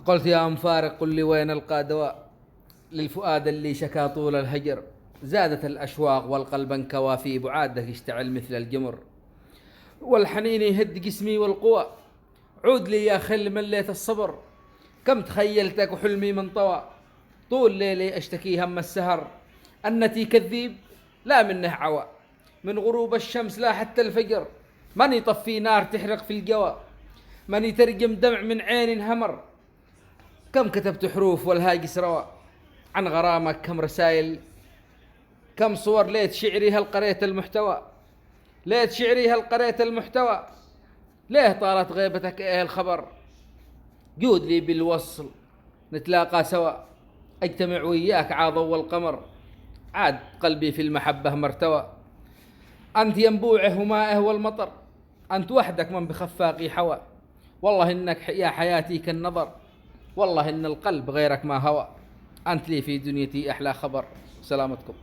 قلت يا مفارق قل لي وين ألقى دواء للفؤاد اللي شكا طول الهجر. زادت الأشواق والقلب انكوى في بعاده يشتعل مثل الجمر، والحنين يهد جسمي والقوى. عود لي يا خل مليت الصبر، كم تخيلتك وحلمي من طوى. طول ليلي أشتكي هم السهر، أنتي كذيب لا منه عوى. من غروب الشمس لا حتى الفجر، من يطفي نار تحرق في الجوى. من يترجم دمع من عين همر، كم كتبت حروف والهاجس روى. عن غرامك كم رسائل، كم صور. ليت شعري هل قريت المحتوى، ليت شعري هل قريت المحتوى. ليه طالت غيبتك ايه الخبر، جود لي بالوصل نتلاقى سوا. اجتمع وياك عاد أول القمر، عاد قلبي في المحبة مرتوى. أنت ينبوعه ومائه والمطر، أنت وحدك من بخفاقي حوى. والله إنك يا حياتي كالنظر، والله إن القلب غيرك ما هوى. أنت لي في دنيتي أحلى خبر. سلامتكم.